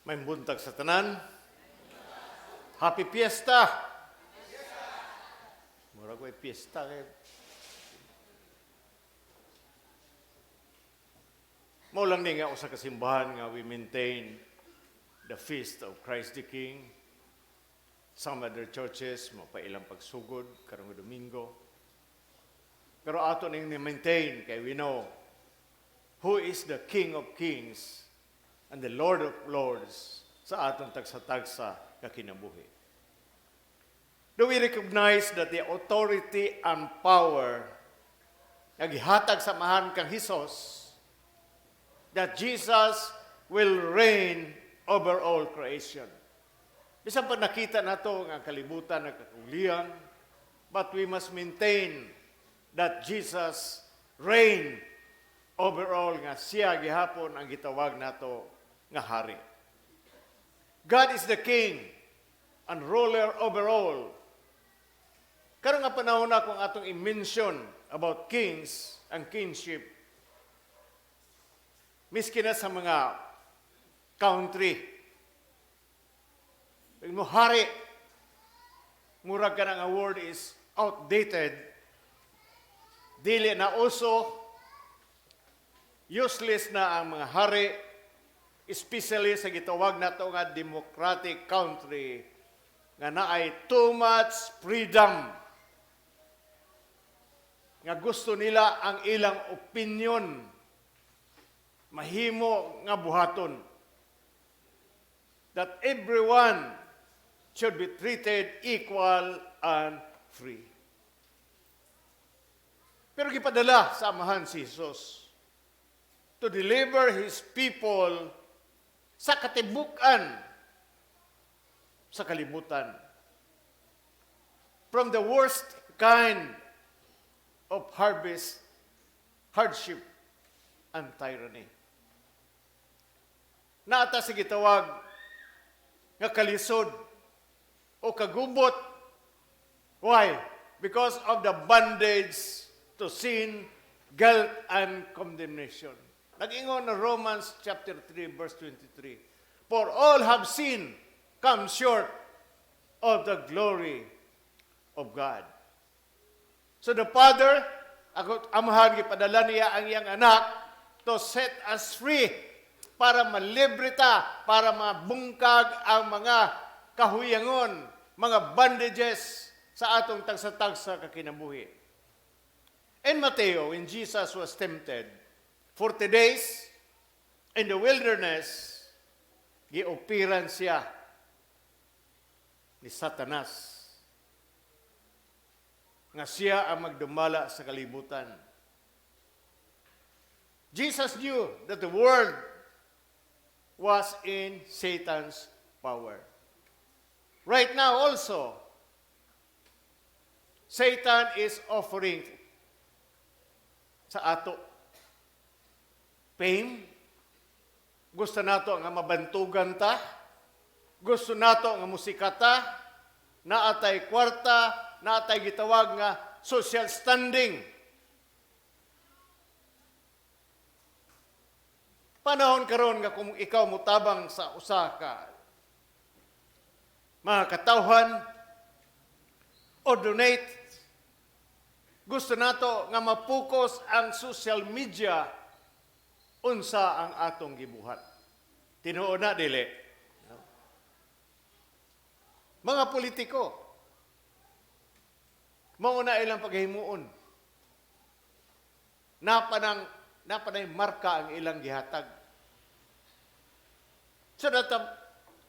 May buntag sa tanan. Happy Fiesta! Mura ko fiesta kay. Mao lang ni nga usa ka simbahan nga we maintain the feast of Christ the King. Some other churches mapailang pagsugod karong Domingo. Pero ato ning ni-maintain kay we know who is the King of Kings and the Lord of Lords sa atong tagsa-tagsa nga kinabuhi. Do we recognize that the authority and power nga gihatag sa amahan kang Hesus, that Jesus will reign over all creation? Bisan pa nakita nato nga kalibutan nagkakulian, but we must maintain that Jesus reign over all, nga siya gihapon ang gitawag nato nga hari. God is the King and ruler over all. Karon nga panahon na kung atong i-mention about kings and kingship, miski na sa mga country, mo hari, murag ka ng word is outdated, dili na uso, useless na ang mga hari, especially sa gitawag nato nga democratic country nga naay too much freedom, nga gusto nila ang ilang opinion mahimo nga buhaton, that everyone should be treated equal and free. Pero gipadala sa amahan si Jesus to deliver His people sa katibukan sa kalibutan, from the worst kind of hardship, and tyranny. Naata sa gitawag nga kalisod o kagubot. Why? Because of the bondage to sin, guilt, and condemnation. Nag-ingon na Romans chapter 3, verse 23. For all have sinned, come short of the glory of God. So the Father, ako amahan, gipadala niya ang iyang anak to set us free, para malibre ta, para mabungkag ang mga kahuyangon, mga bondages sa atong tagsa-tagsa kakinabuhi. In Mateo, when Jesus was tempted 40 days in the wilderness, giupiran siya ni Satanas, nga siya ang magdumala sa kalibutan. Jesus knew that the world was in Satan's power. Right now also, Satan is offering sa ato fame. Gusto nato nga mabantugan ta. Gusto nato nga musikata. Naatay kwarta, naatay gitawag nga social standing. Panahon karon nga kung ikaw mutabang sa usa ka mga katawhan o donate, gusto nato nga mapokus ang social media unsa ang atong gibuhat. Tinuod na dili. Mga politiko, mauna ilang paghimuon. Napanay marka ang ilang gihatag. So that the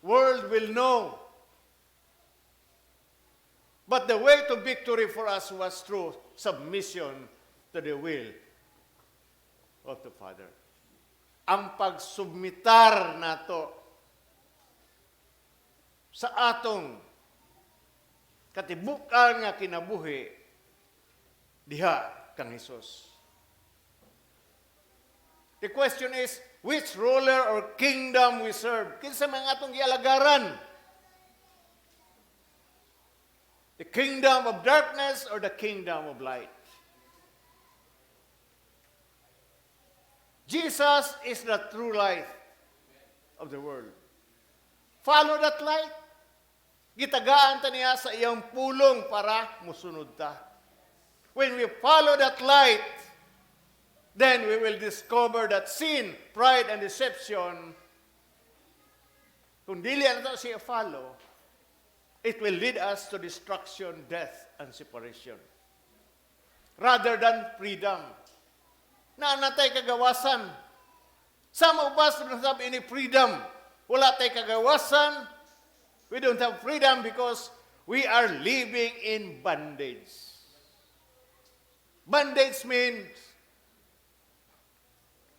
world will know. But the way to victory for us was through submission to the will of the Father. Ang pagsubmitar nato sa atong katibukan nga kinabuhi diha kang Hesus. The question is, which ruler or kingdom we serve? Kinsa man atong gialagaran? The kingdom of darkness or the kingdom of light? Jesus is the true light of the world. Follow that light. Gitagaan ta niya sa iyang pulong para musunod ta. When we follow that light, then we will discover that sin, pride, and deception, kung dili na siya follow, it will lead us to destruction, death, and separation. Rather than freedom. Naanatay kagawasan. Some of us don't have any freedom. Wala tay kagawasan. We don't have freedom because we are living in bondage. Bondage means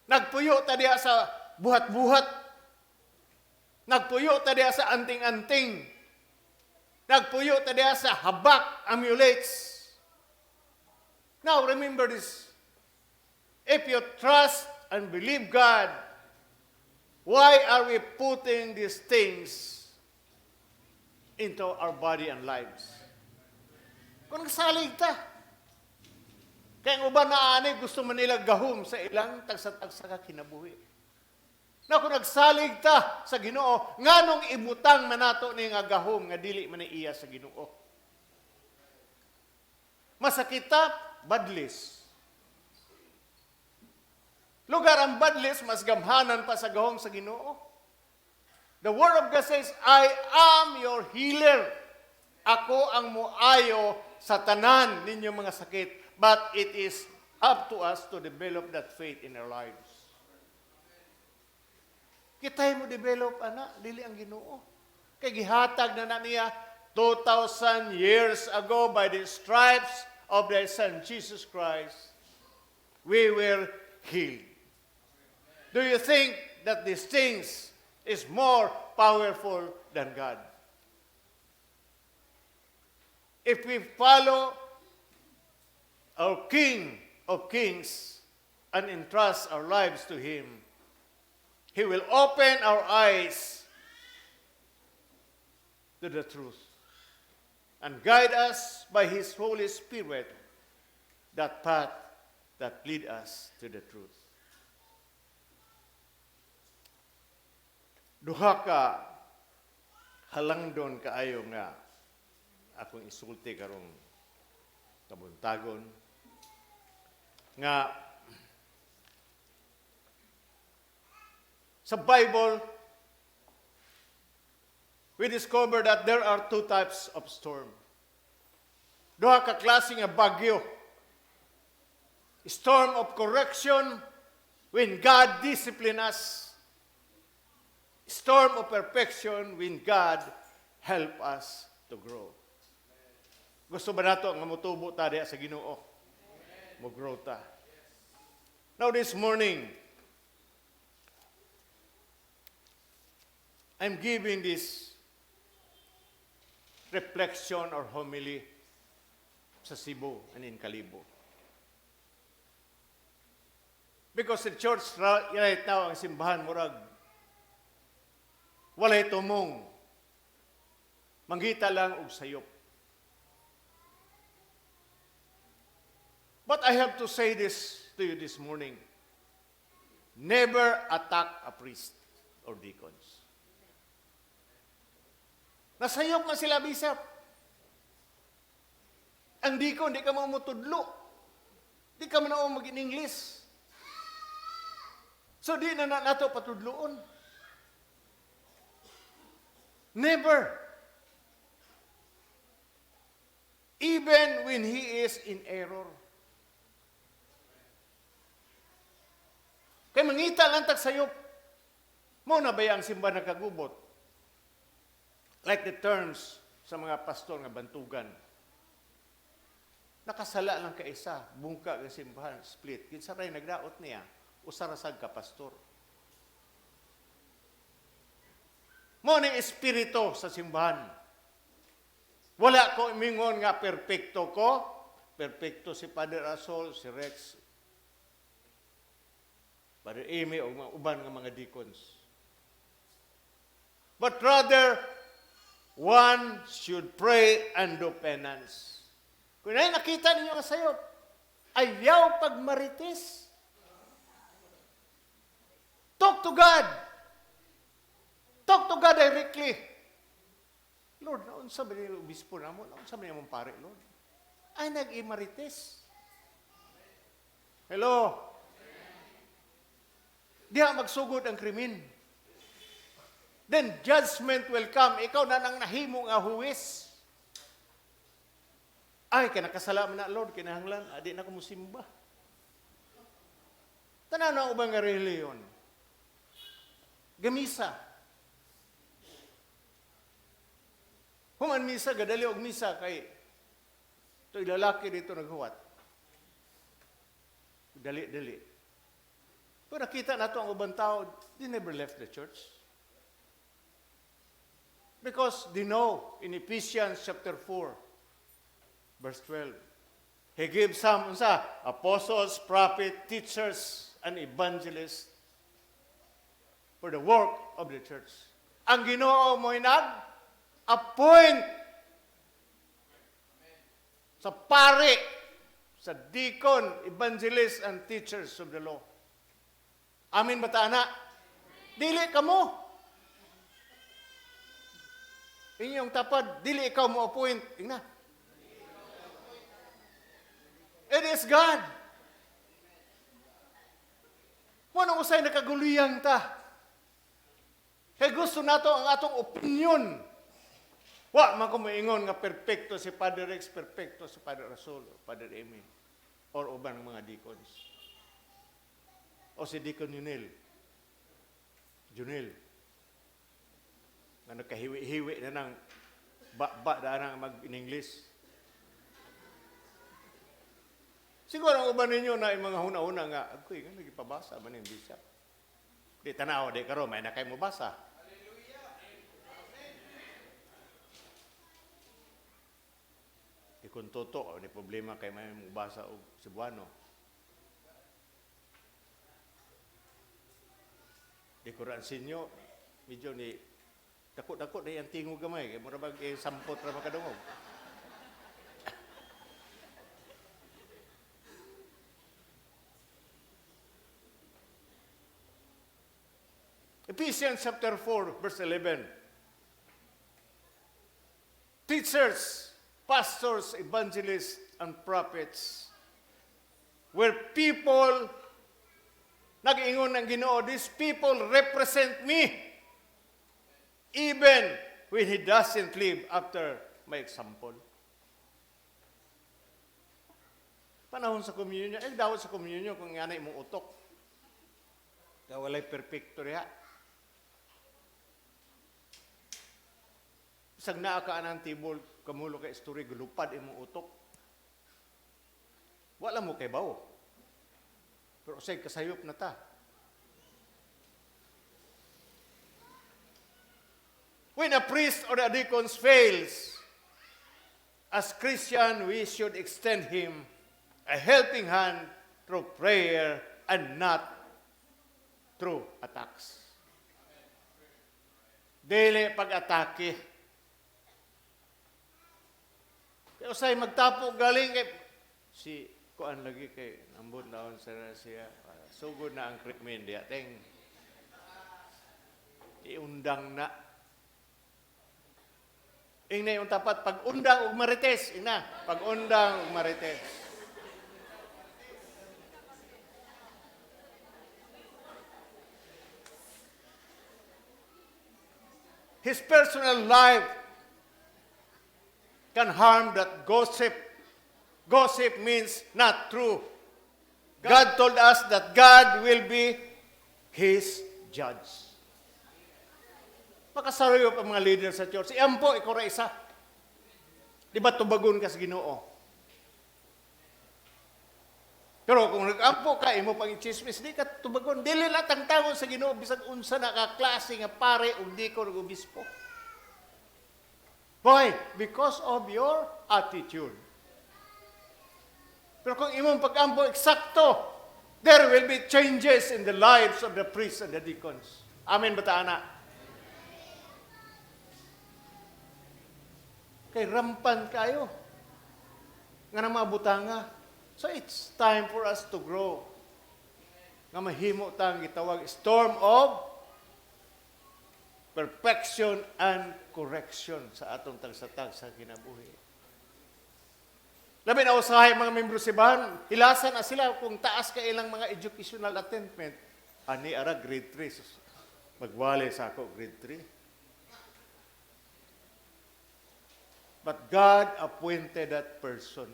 nagpuyo ta diha sa buhat-buhat. Nagpuyo ta diha sa anting-anting. Nagpuyo ta diha sa habak, amulets. Now remember this. If you trust and believe God, why are we putting these things into our body and lives? Kung nagsalig ta, kaya ang uban na ani, gusto man nila gahom sa ilang tagsa-tagsa ka kinabuhi. Na kung nagsalig ta sa Ginoo, nganong ibutang manato ni nga gahom nga dili man iya sa Ginoo. Masakita, badlis. Lugar ang badlis, mas gamhanan pa sa gahom sa Ginoo. The Word of God says, I am your healer. Ako ang muayo sa tanan ninyong mga sakit. But it is up to us to develop that faith in our lives. Kitay mo develop, dili ang Ginoo. Kay gihatag na niya 2,000 years ago by the stripes of their Son, Jesus Christ, we were healed. Do you think that these things is more powerful than God? If we follow our King of Kings and entrust our lives to Him, He will open our eyes to the truth and guide us by His Holy Spirit that path that lead us to the truth. Duha ka halangdon kaayo nga akong isulti karong kabuntagon nga sa Bible we discover that there are two types of storm. Duha ka klase nga bagyo. Storm of correction when God discipline us. Storm of perfection when God help us to grow. Gusto ba nato nga motubo ta diha sa Ginoo? Mo grow ta. Now this morning, I'm giving this reflection or homily sa Cebu and in Kalibo. Because the church right now, ang simbahan murag walay tumong. Manghita lang og sayop. But I have to say this to you this morning. Never attack a priest or deacons. Nasayop man sila, Bishop. Ang deacon, di ka mamutudlo. Di ka man mag-in-English. So di na nato patudloon. Never. Even when he is in error. Kaya mangita lang tagsayop. Mo na ba ang simba nakagubot? Like the terms sa mga pastor nga bantugan. Nakasala lang ka isa, bungka ng simbahan, split. Kinsa ray nagdaot niya, usarasag ka pastor. Mo ni espiritu sa simbahan. Wala ko imingon nga perpekto ko. Perpekto si Father Asol, si Rex, Father Amy, o mga uban nga mga deacons. But rather, one should pray and do penance. Kung ay nakita ninyo nga sayop, ayaw pagmarites. Talk to God. Talk to to God directly. Lord, naunsa ba niyo obispo namo? Naunsa ba niyo mong pare, Lord? Ay, nag-imarites. Hello? Diha magsugod ang krimen. Then judgment will come. Ikaw na nang nahimo nga huwis. Ay, kinakasala man na, Lord, kinahanglan, adi na ko musimba. Tanaw na ubang nga reliyon. Gamisa. Human misa, gadali og misa kay ito'y lalaki dito naghuwat. Dali-dali. Pero nakita na ito ang ubang tao, they never left the church. Because they know in Ephesians chapter 4, verse 12, He gives some apostles, prophets, teachers, and evangelists for the work of the church. Ang Ginoo mo'y nag-appoint sa pare, sa deacon, evangelists, and teachers of the law. Amin ba ta, anak? Dili ka mo. Inyong tapad, dili ikaw mo appoint. Tingnan. It is God. Muna usay nakaguluyang ta. Kaya gusto nato ang atong opinion. Wa man ko moingon nga perpekto si Father Rex, perpekto si Father Rasol, Father Amy, or uban ng mga deacons. O si Deacon Junel, na nagkahiwi-hiwi na ng ba na nang mag-in-English. Siguro ang uban ninyo na yung mga huna-huna nga, ako'y nga nagipabasa man yung bishop. Di tanaw, di karo, may na kayo mo basa. Di kung toto, di problema kayo may mo basa o Cebuano. Di Quran sinyo, medyo ni dako-dako na yung tingog gamay, kaya mura bag sampot na makadungog. Ephesians chapter 4, verse 11. Teachers, pastors, evangelists, and prophets were people, nag-ingon ng Ginoo, these people represent me even when He doesn't live after my example. Panahon sa communion, dawat sa communion kung nga na imong utok. Kaya walay perfecto riya. Isang naakaan ang tibol, kamulo kay istorya, gulupad imong utok. Wala mo kay bao. Pero say kasayop na ta. When a priest or a deacon fails, as Christian, we should extend him a helping hand through prayer and not through attacks. Dili pag-atake. Kaya usay magtapo galing kay si kuan lagi kay ambot daon sa siya. Sugod na ang krimen diya teng. Iundang na. Ingna yung tapat pag-undang og marites, ina, pag-undang og marites. His personal life can harm that gossip. Gossip means not true. God told us that God will be His judge. Makasarayop ang mga leader sa church. Iampo, ikaw ra isa. Di ba tubagon ka sa Ginoo? Pero kung nag-ampo ka, imo pang i-chismis, di ka tubagon. Dili latang tawon sa Ginoo, bisag unsa na kaklase nga pare o dikon o obispo. Why? Because of your attitude. Pero kung imong pag-ampo eksakto, there will be changes in the lives of the priests and the deacons. Amen ba ta, anak? Kay rampan kayo. Nga na mga butanga. So it's time for us to grow. Nga mahimo tang gitawag storm of perfection and correction sa atong tagsa-tagsa kinabuhi. Labi na usahay mga membro sibahan, hilasan na sila kung taas ka ilang mga educational attainment. Ani ara grade 3. Magwali sa ako grade 3. But God appointed that person.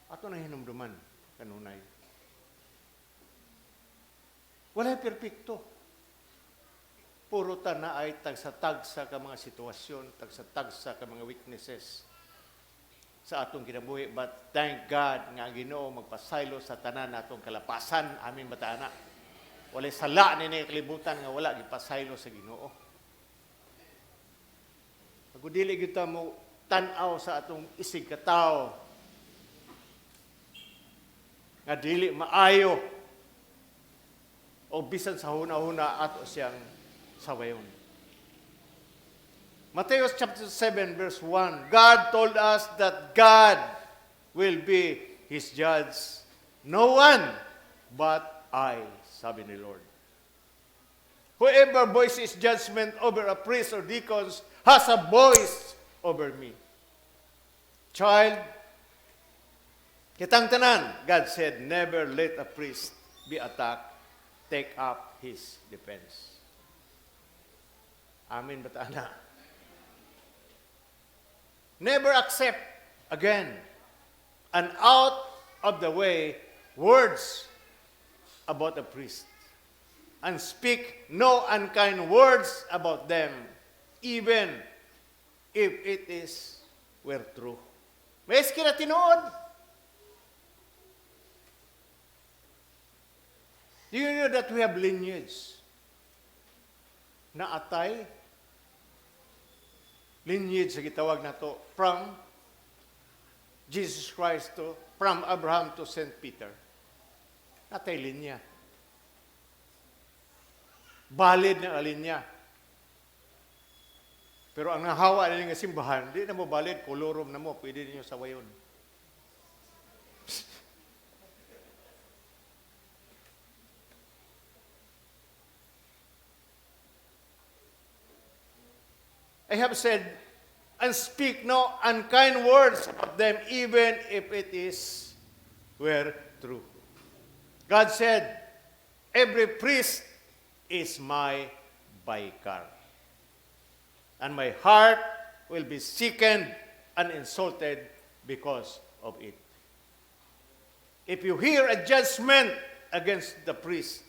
Ato na hinumduman kanunay. Wala perfecto. Puro ta na ay tagsa-tagsa ka mga sitwasyon, tagsa-tagsa ka mga weaknesses sa atong kinabuhi. But thank God nga Ginoo magpasaylo sa tanan natong kalapasan amin bataana. Wala sala ni kalibutan nga wala gipasaylo sa Ginoo. Pag dili gyud ta mo tan-aw sa atong isig katawo nga dili maayo o bisan sa huna-huna ato siyang sawayon. Matthew chapter 7 verse 1, God told us that God will be His judge. No one but I, sabi ni Lord. Whoever voices judgment over a priest or deacons has a voice over me. Child, kitang tanan, God said, never let a priest be attacked. Take up his defense. Amin ba taana? Never accept, again, an out of the way words about a priest. And speak no unkind words about them, even if it were true. Maski na tinuod. Do you know that we have lineage na atay? Lineage sa gitawag na to from Jesus Christ to from Abraham to St. Peter. Atay linya. Valid na linya. Pero ang nahawa na nga simbahan, di na mo valid, kolorum na mo, pwede ninyo sawayon. I have said, and speak no unkind words about them, even if it were true. God said, every priest is my vicar, and my heart will be sickened and insulted because of it. If you hear a judgment against the priest,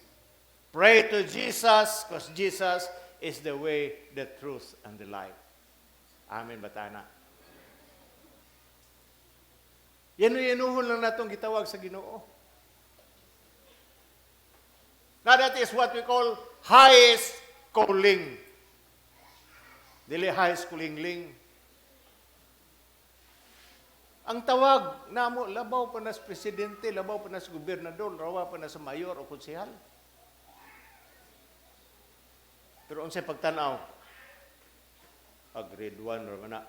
pray to Jesus, because Jesus is the way, the truth, and the life. Amen, batana. Yanuhon lang natong gitawag sa Ginoo. Now that is what we call highest calling. Dili high schooling-ling. Ang tawag namo labaw pa na sa presidente, labaw pa na sa gobernador, labaw pa na sa mayor o konsehal. Pero unsay pagtanaw? Grade 1 or mana.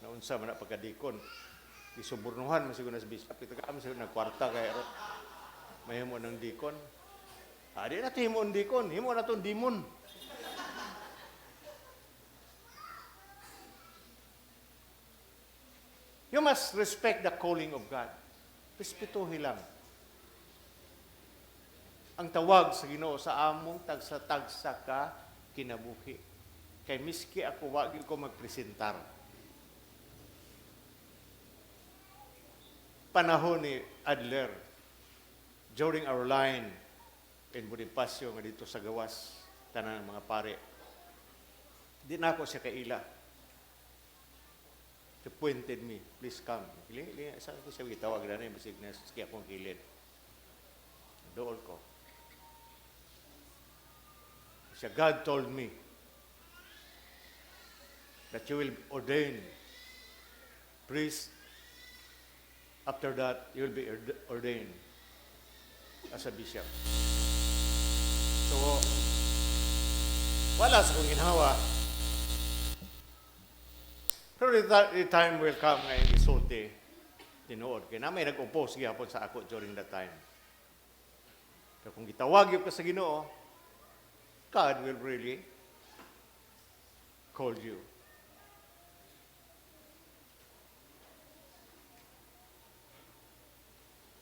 Naunsa man na pagkadikon. Isuburnuhan man siguro na sa bishop. Ito kami siguro nagkwarta kaya mahimo ng dikon. Di na ito himo ng dikon. Himo na itong dimon. You must respect the calling of God. Respetuhin lang. Ang tawag sa Ginoo sa among tagsa-tagsa ka kinabuhi. Kay miski ako wag ko magpresentar. Panahon ni Adler, during our line in Bonifacio nga dito sa gawas, tanan ng mga pare, di na ako siya kaila. He pointed me, please come. Saan ko siya gitawag na rin, basig na siya akong kilid. Dool ko. God told me that you will ordain priest. After that, you will be ordained as a bishop. So, wala sa kong ginhawa. Pero the time will come ngayon isulti, tinuod. Kaya na may nag-oppose gihapon sa ako during that time. Pero kung gitawag yung ka sa Ginoo, God will really called you.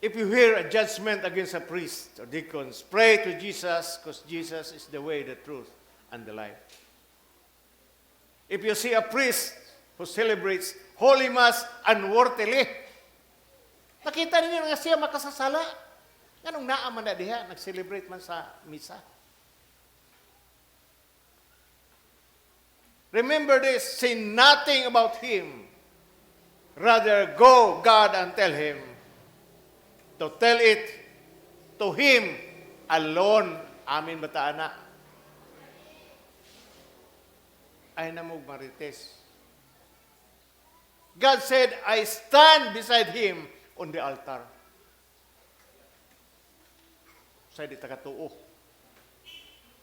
If you hear a judgment against a priest or deacons, pray to Jesus, because Jesus is the way, the truth, and the life. If you see a priest who celebrates Holy Mass unworthily, nakita ninyo nga siya makasasala. Anong naaman na diha, nag-celebrate man sa misa. Remember this, say nothing about him. Rather, go, God, and tell him, to tell it to him alone. Amin bata ana. Ay namog marites. God said, I stand beside him on the altar. Sa di takatuo.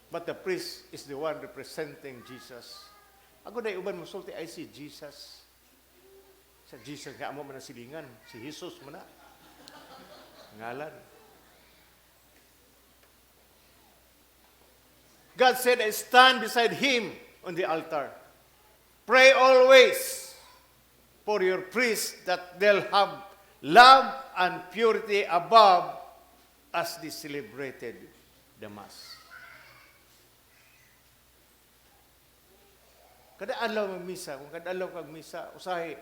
But the priest is the one representing Jesus. Ako na uban mo sulti, I see Jesus. Sa Jesus nga amo man ang silingan. Si Jesus mo na. Ngalan. God said, I stand beside him on the altar. Pray always for your priests that they'll have love and purity above as they celebrated the Mass. Kada adlaw mag-misa, kung kada adlaw kag misa, usahay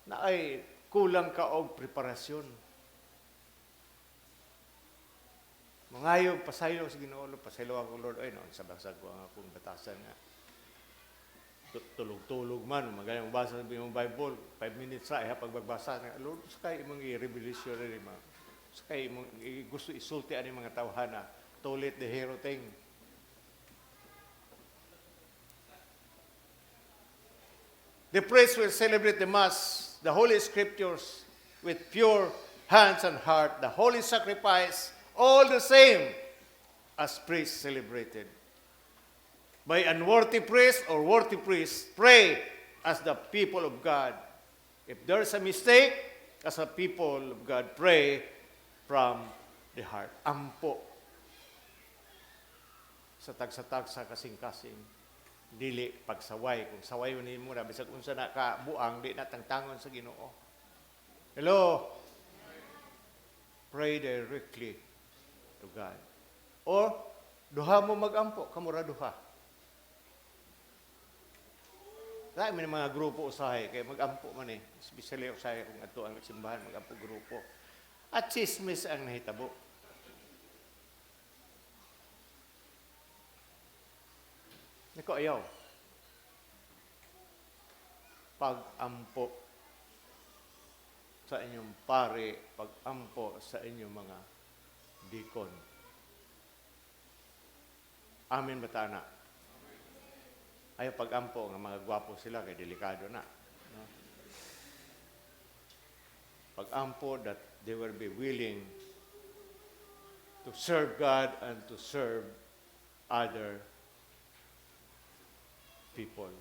na ay kulang ka og preparasyon. Mangayog, pasaylo sa Ginoo, pasaylo ako, Lord, ay, no, sabag-sag ko ang akong batasan nga. Tulog-tulog man, magaling magbasa sa Bible, 5 minutes sa, pagbabasa nga, Lord, sakay imong i-revelation rin, sakay imong gusto isulti ang mga tawhana, toilet the hero thing. The priest will celebrate the Mass, the Holy Scriptures, with pure hands and heart, the holy sacrifice, all the same as priests celebrated. By unworthy priest or worthy priest, pray as the people of God. If there's a mistake, as a people of God, pray from the heart. Ampo. Sa tagsa-tagsa kasing-kasing. Dili pagsaway. Kung saway mo na, bisag unsa na ka buang, di na tangtangon sa Ginoo. Hello? Pray directly to God. Or, duha mo mag-ampo, kamura duha. Dahil may mga grupo usahay, kaya mag-ampo man eh. Especially usahay kung ato ang simbahan, mag-ampo grupo. At chismis ang nahitabo. Nako ayaw. Pag-ampo sa inyong pare, pag-ampo sa inyong mga deacon. Amin ba tana? Ayaw pag-ampo ng mga gwapo sila, kaya delikado na. No? Pag-ampo that they will be willing to serve God and to serve other people.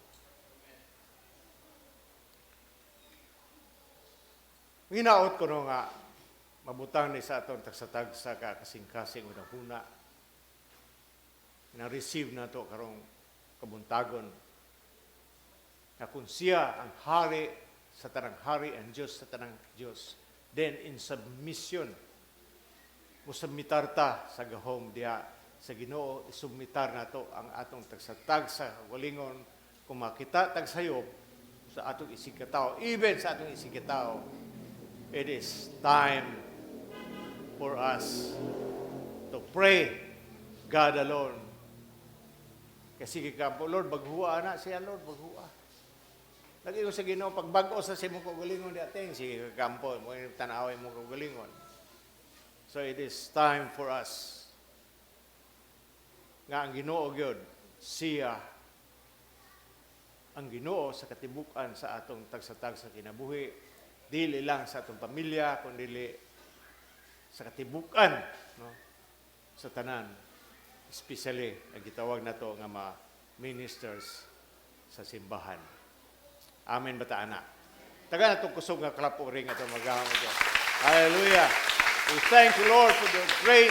Ginaot ko no nga, mabutang ni sa atong tagsatagsa ka kasing-kasing unang-una. Na-receive na to karong kabuntagon. Na kung siya ang hari sa tanang hari and Diyos sa tanang Diyos, then in submission, musubmitar ta sa gahom diya sa Ginoo, isubmitar na to ang atong tagsatagsa walingon kung makita tagsayop sa atong isigkatao, even sa atong isigkatao. It is time for us to pray God alone. Kasi kikampo, Lord, baghuwa na siya, Lord, baghuwa. Lagi ko sa Ginoo, pag bago sa siya mong kagalingon di ating, sige kikampo, mo yung tanaway mong kagalingon. So it is time for us nga ang Ginoo gyud siya ang Ginoo sa katibukan sa atong tagsa-tagsa kinabuhi. Dili lang sa atong pamilya, kundi sa katibukan, no? Sa tanan. Especially, ang gitawag na to nga mga ministers sa simbahan. Amen ba ta, anak? Taga na itong kusog nga klapo ring ito maghamot yan. Hallelujah! We thank you, Lord, for the great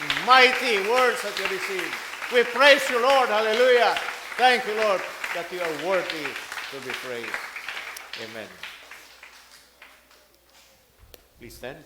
and mighty words that you received. We praise you, Lord. Hallelujah! Thank you, Lord, that you are worthy to be praised. Amen. Please stand.